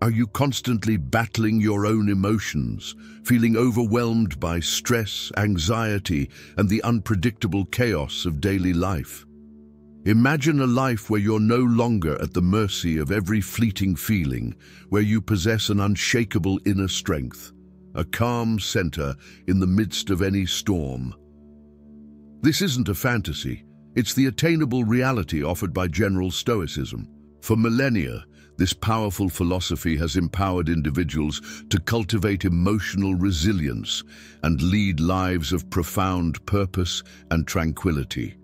Are you constantly battling your own emotions, feeling overwhelmed by stress, anxiety, and the unpredictable chaos of daily life? Imagine a life where you're no longer at the mercy of every fleeting feeling, where you possess an unshakable inner strength, a calm center in the midst of any storm. This isn't a fantasy, it's the attainable reality offered by general Stoicism. For millennia, this powerful philosophy has empowered individuals to cultivate emotional resilience and lead lives of profound purpose and tranquility.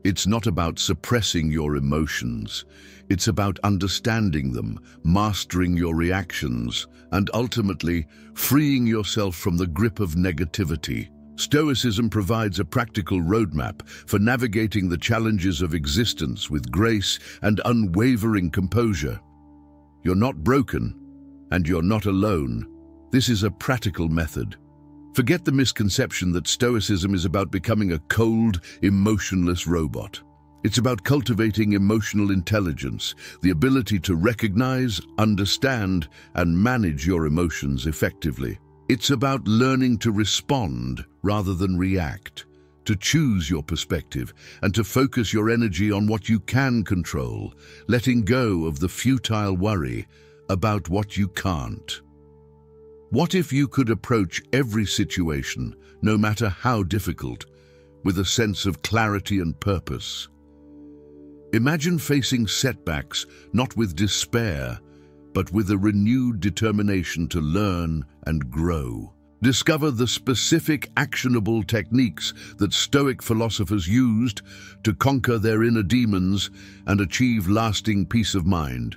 It's not about suppressing your emotions. It's about understanding them, mastering your reactions, and ultimately freeing yourself from the grip of negativity. Stoicism provides a practical roadmap for navigating the challenges of existence with grace and unwavering composure. You're not broken, and you're not alone. This is a practical method. Forget the misconception that Stoicism is about becoming a cold, emotionless robot. It's about cultivating emotional intelligence, the ability to recognize, understand, and manage your emotions effectively. It's about learning to respond rather than react, to choose your perspective, and to focus your energy on what you can control, letting go of the futile worry about what you can't. What if you could approach every situation, no matter how difficult, with a sense of clarity and purpose? Imagine facing setbacks not with despair, but with a renewed determination to learn and grow. Discover the specific actionable techniques that Stoic philosophers used to conquer their inner demons and achieve lasting peace of mind.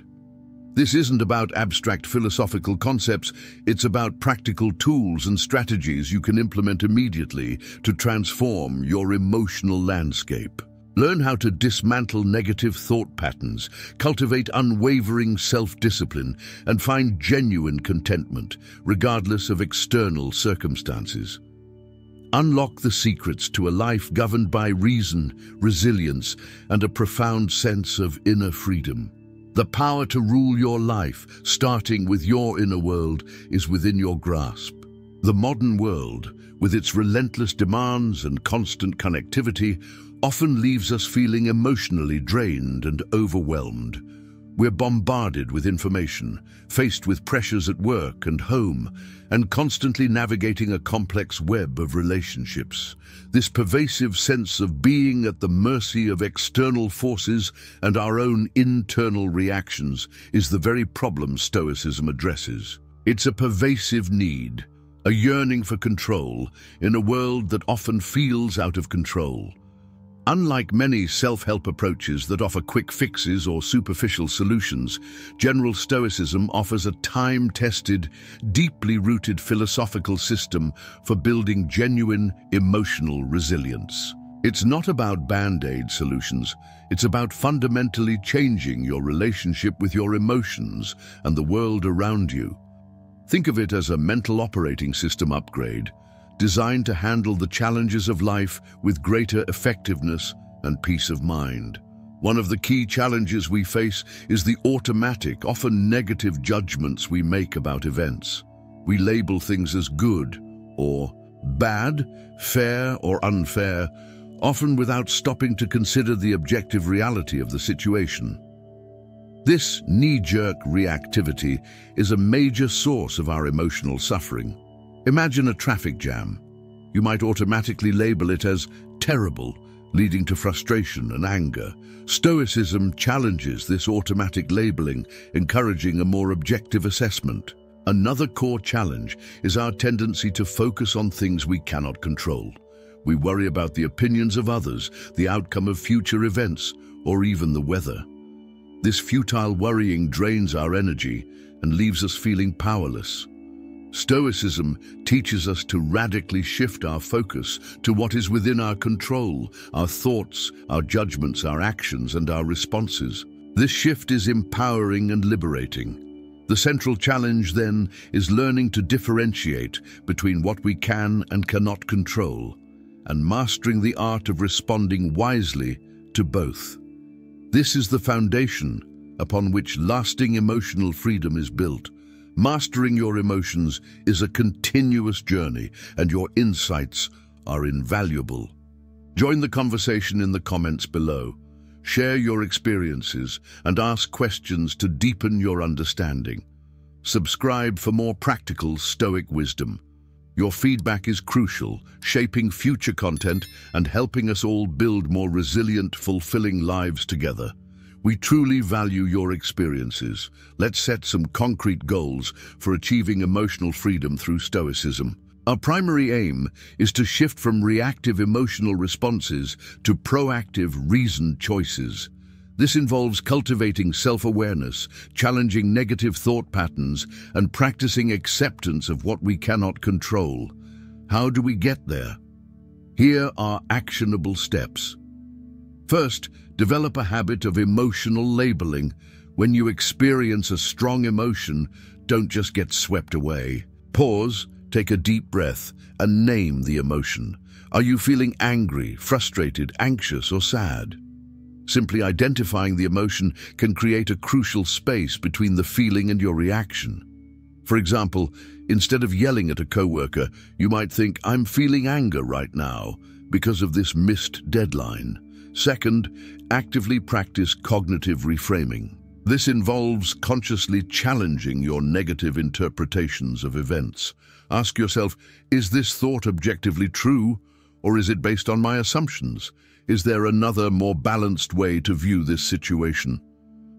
This isn't about abstract philosophical concepts, it's about practical tools and strategies you can implement immediately to transform your emotional landscape. Learn how to dismantle negative thought patterns, cultivate unwavering self-discipline, and find genuine contentment, regardless of external circumstances. Unlock the secrets to a life governed by reason, resilience, and a profound sense of inner freedom. The power to rule your life, starting with your inner world, is within your grasp. The modern world, with its relentless demands and constant connectivity, often leaves us feeling emotionally drained and overwhelmed. We're bombarded with information, faced with pressures at work and home, and constantly navigating a complex web of relationships. This pervasive sense of being at the mercy of external forces and our own internal reactions is the very problem Stoicism addresses. It's a pervasive need, a yearning for control in a world that often feels out of control. Unlike many self-help approaches that offer quick fixes or superficial solutions, general Stoicism offers a time-tested, deeply rooted philosophical system for building genuine emotional resilience. It's not about band-aid solutions, it's about fundamentally changing your relationship with your emotions and the world around you. Think of it as a mental operating system upgrade, designed to handle the challenges of life with greater effectiveness and peace of mind. One of the key challenges we face is the automatic, often negative judgments we make about events. We label things as good or bad, fair or unfair, often without stopping to consider the objective reality of the situation. This knee-jerk reactivity is a major source of our emotional suffering. Imagine a traffic jam. You might automatically label it as terrible, leading to frustration and anger. Stoicism challenges this automatic labeling, encouraging a more objective assessment. Another core challenge is our tendency to focus on things we cannot control. We worry about the opinions of others, the outcome of future events, or even the weather. This futile worrying drains our energy and leaves us feeling powerless. Stoicism teaches us to radically shift our focus to what is within our control, our thoughts, our judgments, our actions, and our responses. This shift is empowering and liberating. The central challenge, then, is learning to differentiate between what we can and cannot control, and mastering the art of responding wisely to both. This is the foundation upon which lasting emotional freedom is built. Mastering your emotions is a continuous journey, and your insights are invaluable. Join the conversation in the comments below. Share your experiences and ask questions to deepen your understanding. Subscribe for more practical Stoic wisdom. Your feedback is crucial, shaping future content and helping us all build more resilient, fulfilling lives together. We truly value your experiences. Let's set some concrete goals for achieving emotional freedom through Stoicism. Our primary aim is to shift from reactive emotional responses to proactive, reasoned choices. This involves cultivating self-awareness, challenging negative thought patterns, and practicing acceptance of what we cannot control. How do we get there? Here are actionable steps. First, develop a habit of emotional labeling. When you experience a strong emotion, don't just get swept away. Pause, take a deep breath, and name the emotion. Are you feeling angry, frustrated, anxious, or sad? Simply identifying the emotion can create a crucial space between the feeling and your reaction. For example, instead of yelling at a coworker, you might think, "I'm feeling anger right now because of this missed deadline." Second, actively practice cognitive reframing. This involves consciously challenging your negative interpretations of events. Ask yourself, is this thought objectively true, or is it based on my assumptions? Is there another, more balanced way to view this situation?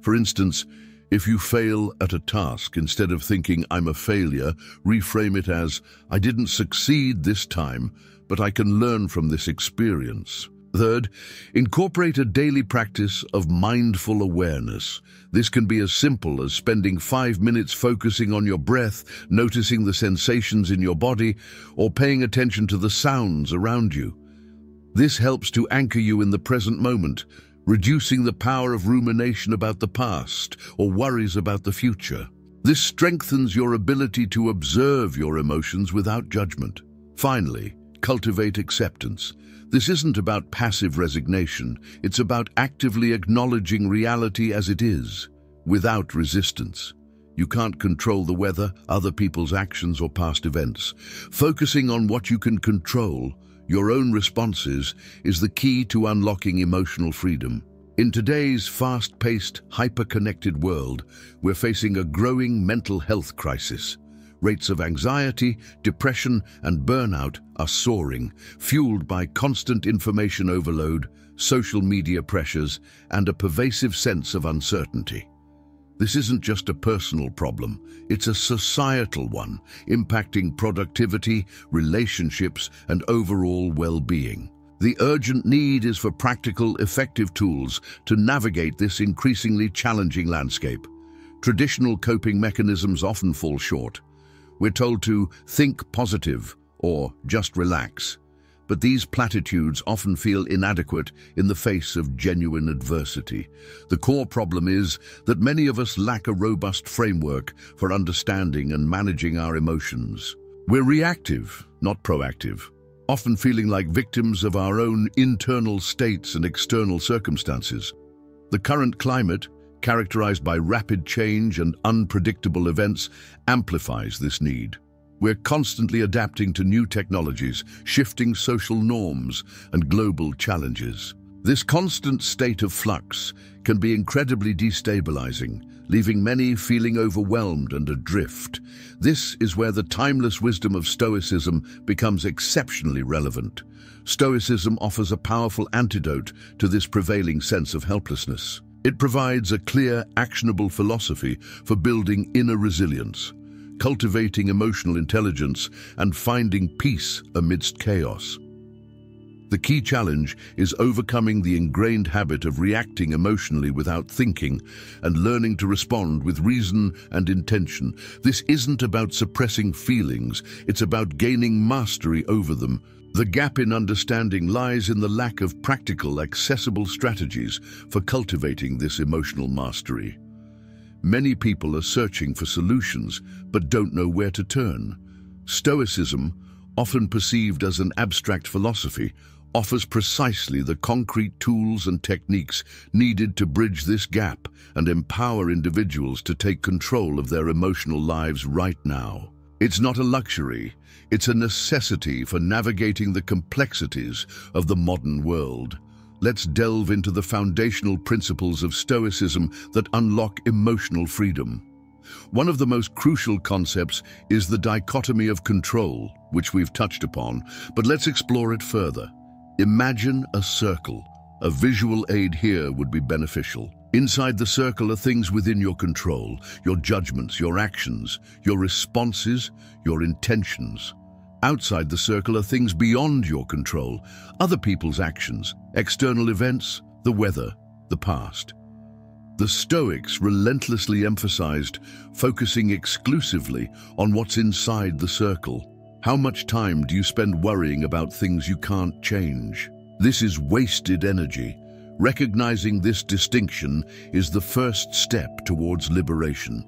For instance, if you fail at a task, instead of thinking, "I'm a failure," reframe it as, "I didn't succeed this time, but I can learn from this experience." Third, incorporate a daily practice of mindful awareness. This can be as simple as spending 5 minutes focusing on your breath, noticing the sensations in your body, or paying attention to the sounds around you. This helps to anchor you in the present moment, reducing the power of rumination about the past or worries about the future. This strengthens your ability to observe your emotions without judgment. Finally, cultivate acceptance. This isn't about passive resignation, it's about actively acknowledging reality as it is, without resistance. You can't control the weather, other people's actions, or past events. Focusing on what you can control, your own responses, is the key to unlocking emotional freedom. In today's fast-paced, hyper-connected world, we're facing a growing mental health crisis. Rates of anxiety, depression, and burnout are soaring, fueled by constant information overload, social media pressures, and a pervasive sense of uncertainty. This isn't just a personal problem, it's a societal one, impacting productivity, relationships, and overall well-being. The urgent need is for practical, effective tools to navigate this increasingly challenging landscape. Traditional coping mechanisms often fall short. We're told to think positive or just relax, but these platitudes often feel inadequate in the face of genuine adversity. The core problem is that many of us lack a robust framework for understanding and managing our emotions. We're reactive, not proactive, often feeling like victims of our own internal states and external circumstances. The current climate, characterized by rapid change and unpredictable events, amplifies this need. We're constantly adapting to new technologies, shifting social norms, and global challenges. This constant state of flux can be incredibly destabilizing, leaving many feeling overwhelmed and adrift. This is where the timeless wisdom of Stoicism becomes exceptionally relevant. Stoicism offers a powerful antidote to this prevailing sense of helplessness. It provides a clear, actionable philosophy for building inner resilience, cultivating emotional intelligence, and finding peace amidst chaos. The key challenge is overcoming the ingrained habit of reacting emotionally without thinking and learning to respond with reason and intention. This isn't about suppressing feelings, it's about gaining mastery over them. The gap in understanding lies in the lack of practical, accessible strategies for cultivating this emotional mastery. Many people are searching for solutions but don't know where to turn. Stoicism, often perceived as an abstract philosophy, offers precisely the concrete tools and techniques needed to bridge this gap and empower individuals to take control of their emotional lives right now. It's not a luxury, it's a necessity for navigating the complexities of the modern world. Let's delve into the foundational principles of Stoicism that unlock emotional freedom. One of the most crucial concepts is the dichotomy of control, which we've touched upon, but let's explore it further. Imagine a circle. A visual aid here would be beneficial. Inside the circle are things within your control, your judgments, your actions, your responses, your intentions. Outside the circle are things beyond your control, other people's actions, external events, the weather, the past. The Stoics relentlessly emphasized focusing exclusively on what's inside the circle. How much time do you spend worrying about things you can't change? This is wasted energy. Recognizing this distinction is the first step towards liberation.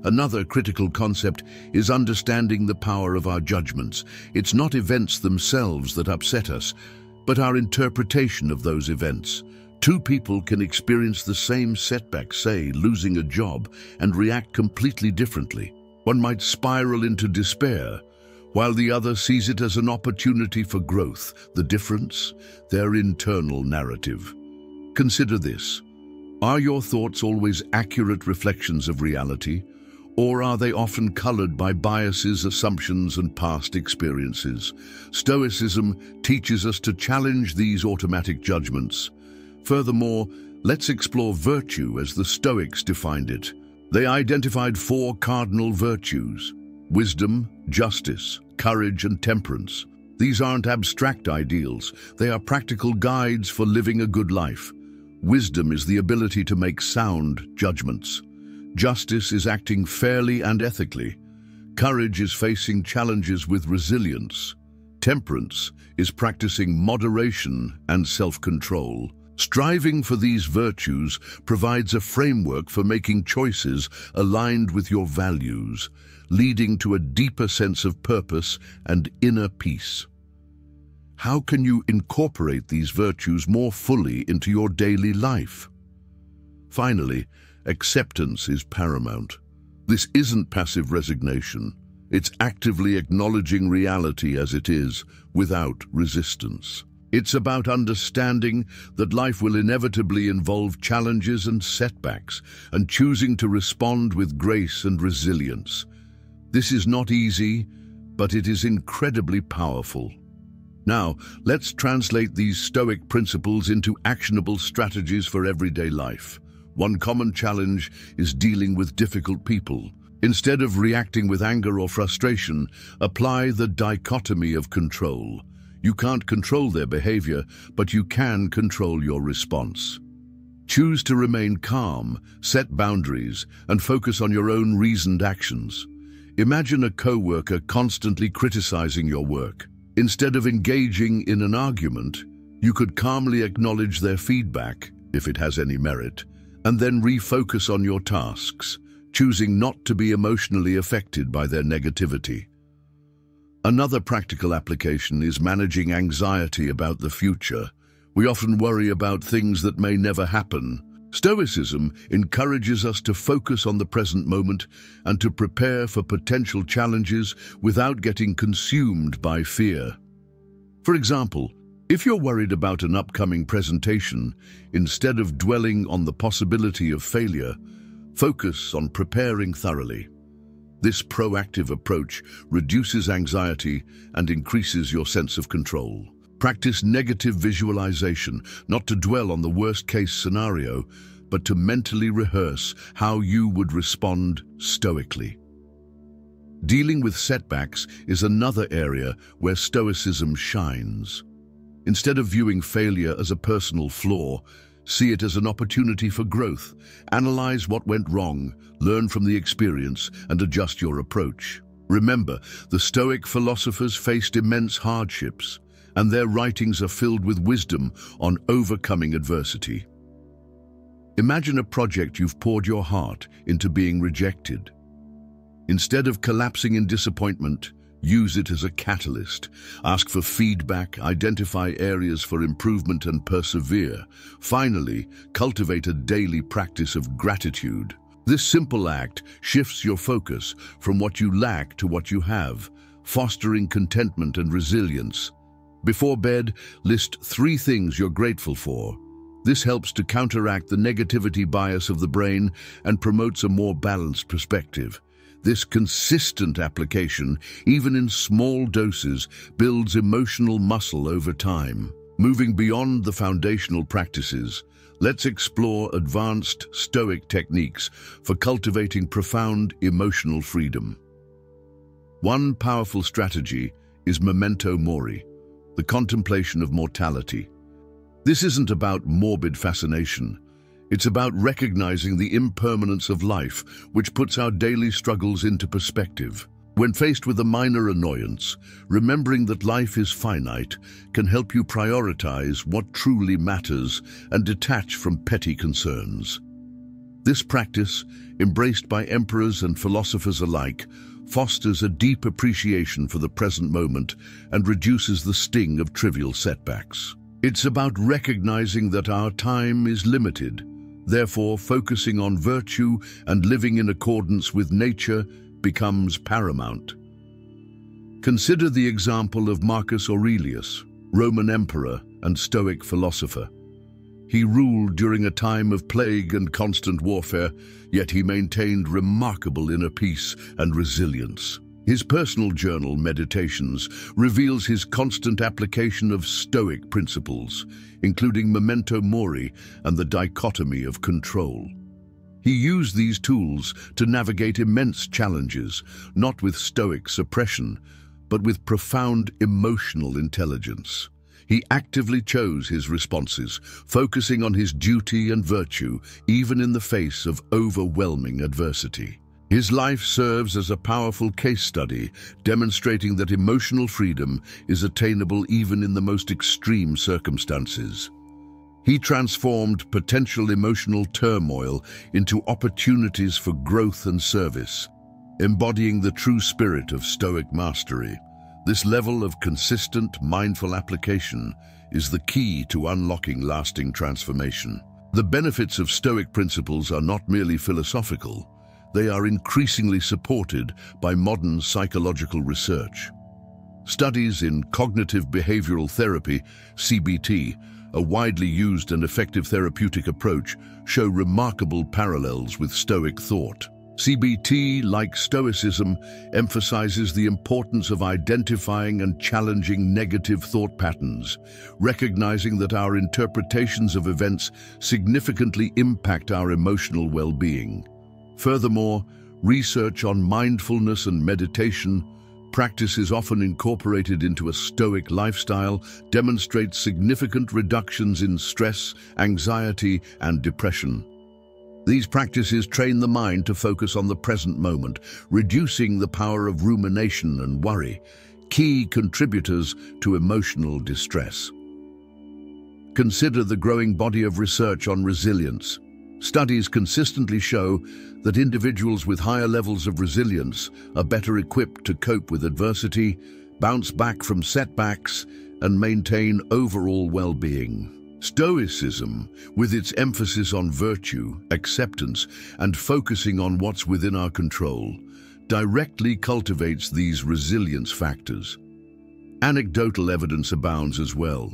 Another critical concept is understanding the power of our judgments. It's not events themselves that upset us, but our interpretation of those events. Two people can experience the same setback, say losing a job, and react completely differently. One might spiral into despair, while the other sees it as an opportunity for growth. The difference? Their internal narrative. Consider this. Are your thoughts always accurate reflections of reality? Or are they often colored by biases, assumptions, and past experiences? Stoicism teaches us to challenge these automatic judgments. Furthermore, let's explore virtue as the Stoics defined it. They identified four cardinal virtues: wisdom, justice, courage, and temperance. These aren't abstract ideals, they are practical guides for living a good life. Wisdom is the ability to make sound judgments. Justice is acting fairly and ethically. Courage is facing challenges with resilience. Temperance is practicing moderation and self-control. Striving for these virtues provides a framework for making choices aligned with your values, leading to a deeper sense of purpose and inner peace. How can you incorporate these virtues more fully into your daily life? Finally, acceptance is paramount. This isn't passive resignation. It's actively acknowledging reality as it is, without resistance. It's about understanding that life will inevitably involve challenges and setbacks, and choosing to respond with grace and resilience. This is not easy, but it is incredibly powerful. Now, let's translate these Stoic principles into actionable strategies for everyday life. One common challenge is dealing with difficult people. Instead of reacting with anger or frustration, apply the dichotomy of control. You can't control their behavior, but you can control your response. Choose to remain calm, set boundaries, and focus on your own reasoned actions. Imagine a coworker constantly criticizing your work. Instead of engaging in an argument, you could calmly acknowledge their feedback, if it has any merit, and then refocus on your tasks, choosing not to be emotionally affected by their negativity. Another practical application is managing anxiety about the future. We often worry about things that may never happen. Stoicism encourages us to focus on the present moment and to prepare for potential challenges without getting consumed by fear. For example, if you're worried about an upcoming presentation, instead of dwelling on the possibility of failure, focus on preparing thoroughly. This proactive approach reduces anxiety and increases your sense of control. Practice negative visualization, not to dwell on the worst-case scenario, but to mentally rehearse how you would respond stoically. Dealing with setbacks is another area where Stoicism shines. Instead of viewing failure as a personal flaw, see it as an opportunity for growth. Analyze what went wrong, learn from the experience, and adjust your approach. Remember, the Stoic philosophers faced immense hardships, and their writings are filled with wisdom on overcoming adversity. Imagine a project you've poured your heart into being rejected. Instead of collapsing in disappointment, Use it as a catalyst. Ask for feedback, identify areas for improvement, and persevere. Finally, cultivate a daily practice of gratitude. This simple act shifts your focus from what you lack to what you have, fostering contentment and resilience. Before bed, list 3 things you're grateful for. This helps to counteract the negativity bias of the brain and promotes a more balanced perspective. This consistent application, even in small doses, builds emotional muscle over time. Moving beyond the foundational practices, let's explore advanced Stoic techniques for cultivating profound emotional freedom. One powerful strategy is memento mori, the contemplation of mortality. This isn't about morbid fascination. It's about recognizing the impermanence of life, which puts our daily struggles into perspective. When faced with a minor annoyance, remembering that life is finite can help you prioritize what truly matters and detach from petty concerns. This practice, embraced by emperors and philosophers alike, fosters a deep appreciation for the present moment and reduces the sting of trivial setbacks. It's about recognizing that our time is limited. Therefore, focusing on virtue and living in accordance with nature becomes paramount. Consider the example of Marcus Aurelius, Roman emperor and Stoic philosopher. He ruled during a time of plague and constant warfare, yet he maintained remarkable inner peace and resilience. His personal journal, Meditations, reveals his constant application of Stoic principles, including memento mori and the dichotomy of control. He used these tools to navigate immense challenges, not with Stoic suppression, but with profound emotional intelligence. He actively chose his responses, focusing on his duty and virtue, even in the face of overwhelming adversity. His life serves as a powerful case study, demonstrating that emotional freedom is attainable even in the most extreme circumstances. He transformed potential emotional turmoil into opportunities for growth and service, embodying the true spirit of Stoic mastery. This level of consistent, mindful application is the key to unlocking lasting transformation. The benefits of Stoic principles are not merely philosophical. They are increasingly supported by modern psychological research. Studies in cognitive behavioral therapy, CBT, a widely used and effective therapeutic approach, show remarkable parallels with Stoic thought. CBT, like Stoicism, emphasizes the importance of identifying and challenging negative thought patterns, recognizing that our interpretations of events significantly impact our emotional well-being. Furthermore, research on mindfulness and meditation, practices often incorporated into a Stoic lifestyle, demonstrates significant reductions in stress, anxiety, and depression. These practices train the mind to focus on the present moment, reducing the power of rumination and worry, key contributors to emotional distress. Consider the growing body of research on resilience. Studies consistently show that individuals with higher levels of resilience are better equipped to cope with adversity, bounce back from setbacks, and maintain overall well-being. Stoicism, with its emphasis on virtue, acceptance, and focusing on what's within our control, directly cultivates these resilience factors. Anecdotal evidence abounds as well.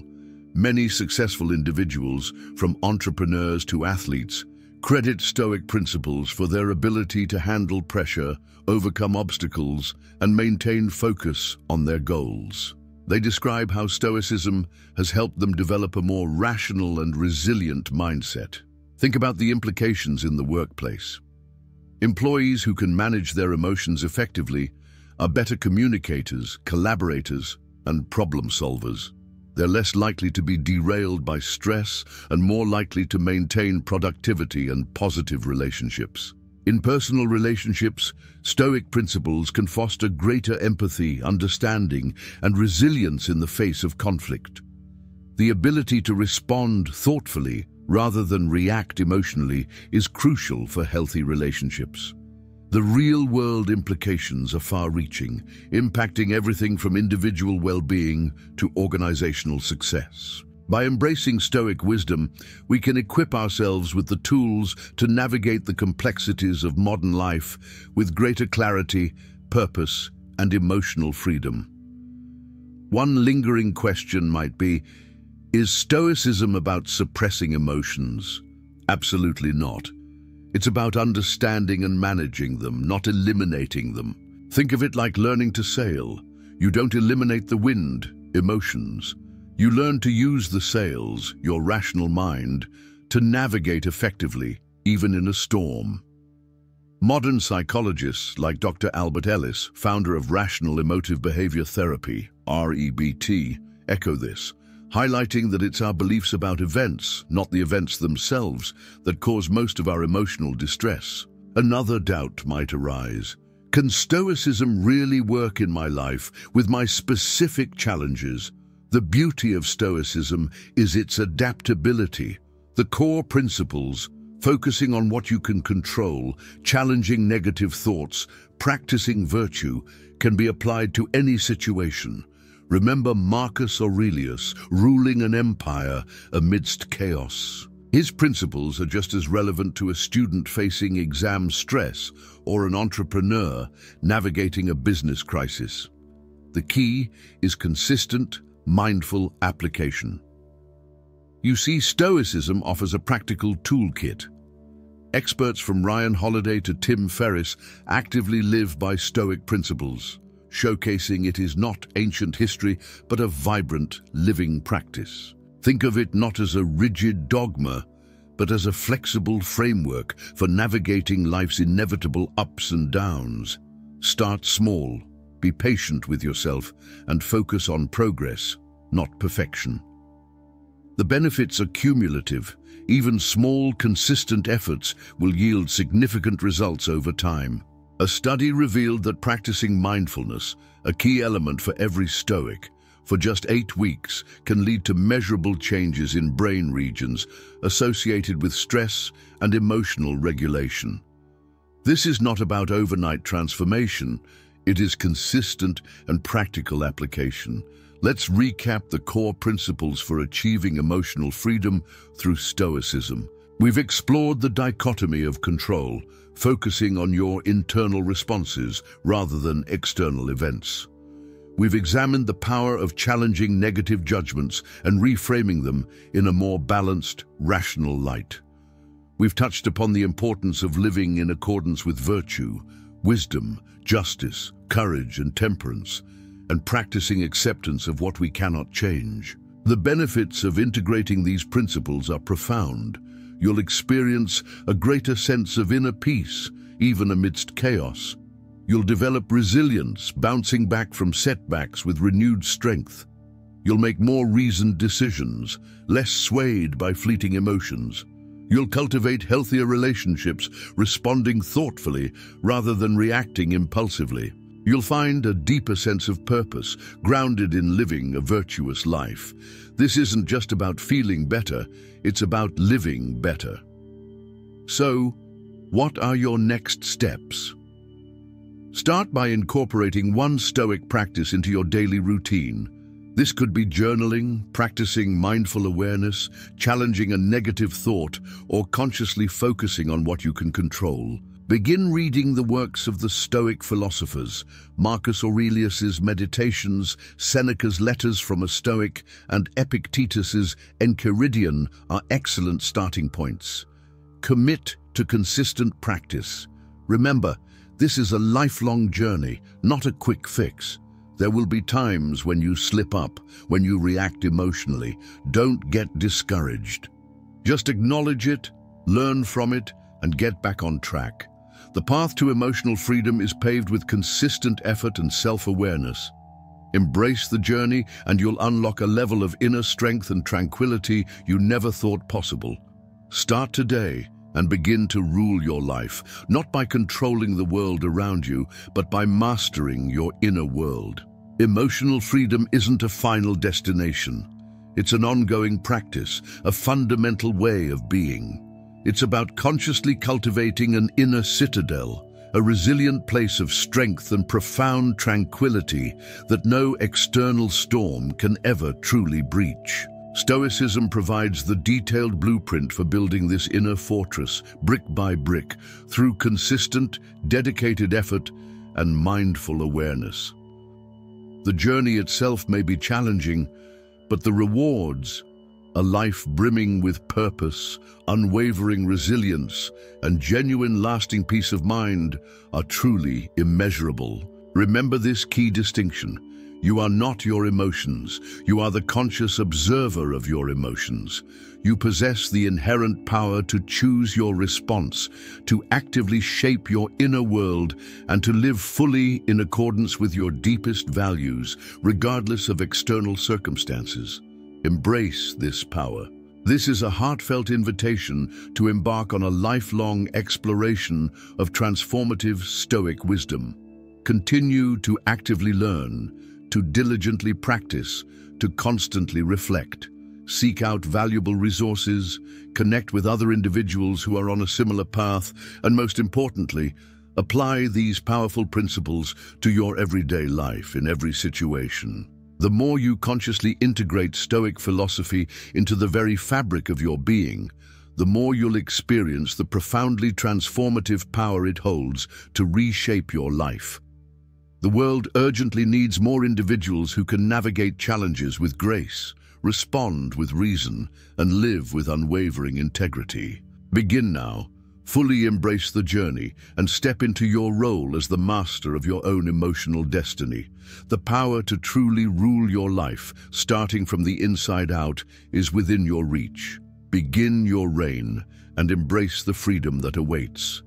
Many successful individuals, from entrepreneurs to athletes, credit Stoic principles for their ability to handle pressure, overcome obstacles, and maintain focus on their goals. They describe how Stoicism has helped them develop a more rational and resilient mindset. Think about the implications in the workplace. Employees who can manage their emotions effectively are better communicators, collaborators, and problem solvers. They're less likely to be derailed by stress and more likely to maintain productivity and positive relationships. In personal relationships, Stoic principles can foster greater empathy, understanding, and resilience in the face of conflict. The ability to respond thoughtfully rather than react emotionally is crucial for healthy relationships. The real-world implications are far-reaching, impacting everything from individual well-being to organizational success. By embracing Stoic wisdom, we can equip ourselves with the tools to navigate the complexities of modern life with greater clarity, purpose, and emotional freedom. One lingering question might be, is Stoicism about suppressing emotions? Absolutely not. It's about understanding and managing them, not eliminating them. Think of it like learning to sail. You don't eliminate the wind, emotions. You learn to use the sails, your rational mind, to navigate effectively, even in a storm. Modern psychologists like Dr. Albert Ellis, founder of Rational Emotive Behavior Therapy, REBT, echo this, highlighting that it's our beliefs about events, not the events themselves, that cause most of our emotional distress. Another doubt might arise. Can Stoicism really work in my life with my specific challenges? The beauty of Stoicism is its adaptability. The core principles, focusing on what you can control, challenging negative thoughts, practicing virtue, can be applied to any situation. Remember Marcus Aurelius ruling an empire amidst chaos. His principles are just as relevant to a student facing exam stress or an entrepreneur navigating a business crisis. The key is consistent, mindful application. You see, Stoicism offers a practical toolkit. Experts from Ryan Holiday to Tim Ferriss actively live by Stoic principles, showcasing it is not ancient history, but a vibrant, living practice. Think of it not as a rigid dogma, but as a flexible framework for navigating life's inevitable ups and downs. Start small, be patient with yourself, and focus on progress, not perfection. The benefits are cumulative. Even small, consistent efforts will yield significant results over time. A study revealed that practicing mindfulness, a key element for every Stoic, for just 8 weeks can lead to measurable changes in brain regions associated with stress and emotional regulation. This is not about overnight transformation, it is consistent and practical application. Let's recap the core principles for achieving emotional freedom through Stoicism. We've explored the dichotomy of control, focusing on your internal responses rather than external events. We've examined the power of challenging negative judgments and reframing them in a more balanced, rational light. We've touched upon the importance of living in accordance with virtue, wisdom, justice, courage, and temperance, and practicing acceptance of what we cannot change. The benefits of integrating these principles are profound. You'll experience a greater sense of inner peace, even amidst chaos. You'll develop resilience, bouncing back from setbacks with renewed strength. You'll make more reasoned decisions, less swayed by fleeting emotions. You'll cultivate healthier relationships, responding thoughtfully rather than reacting impulsively. You'll find a deeper sense of purpose, grounded in living a virtuous life. This isn't just about feeling better, it's about living better. So, what are your next steps? Start by incorporating one Stoic practice into your daily routine. This could be journaling, practicing mindful awareness, challenging a negative thought, or consciously focusing on what you can control. Begin reading the works of the Stoic philosophers. Marcus Aurelius's Meditations, Seneca's Letters from a Stoic, and Epictetus's Enchiridion are excellent starting points. Commit to consistent practice. Remember, this is a lifelong journey, not a quick fix. There will be times when you slip up, when you react emotionally. Don't get discouraged. Just acknowledge it, learn from it, and get back on track. The path to emotional freedom is paved with consistent effort and self-awareness. Embrace the journey and you'll unlock a level of inner strength and tranquility you never thought possible. Start today and begin to rule your life, not by controlling the world around you, but by mastering your inner world. Emotional freedom isn't a final destination. It's an ongoing practice, a fundamental way of being. It's about consciously cultivating an inner citadel, a resilient place of strength and profound tranquility that no external storm can ever truly breach. Stoicism provides the detailed blueprint for building this inner fortress, brick by brick, through consistent, dedicated effort and mindful awareness. The journey itself may be challenging, but the rewards, a life brimming with purpose, unwavering resilience, and genuine lasting peace of mind, are truly immeasurable. Remember this key distinction. You are not your emotions. You are the conscious observer of your emotions. You possess the inherent power to choose your response, to actively shape your inner world, and to live fully in accordance with your deepest values, regardless of external circumstances. Embrace this power. This is a heartfelt invitation to embark on a lifelong exploration of transformative Stoic wisdom. Continue to actively learn, to diligently practice, to constantly reflect. Seek out valuable resources, connect with other individuals who are on a similar path, and most importantly, apply these powerful principles to your everyday life in every situation. The more you consciously integrate Stoic philosophy into the very fabric of your being, the more you'll experience the profoundly transformative power it holds to reshape your life. The world urgently needs more individuals who can navigate challenges with grace, respond with reason, and live with unwavering integrity. Begin now. Fully embrace the journey and step into your role as the master of your own emotional destiny. The power to truly rule your life, starting from the inside out, is within your reach. Begin your reign and embrace the freedom that awaits.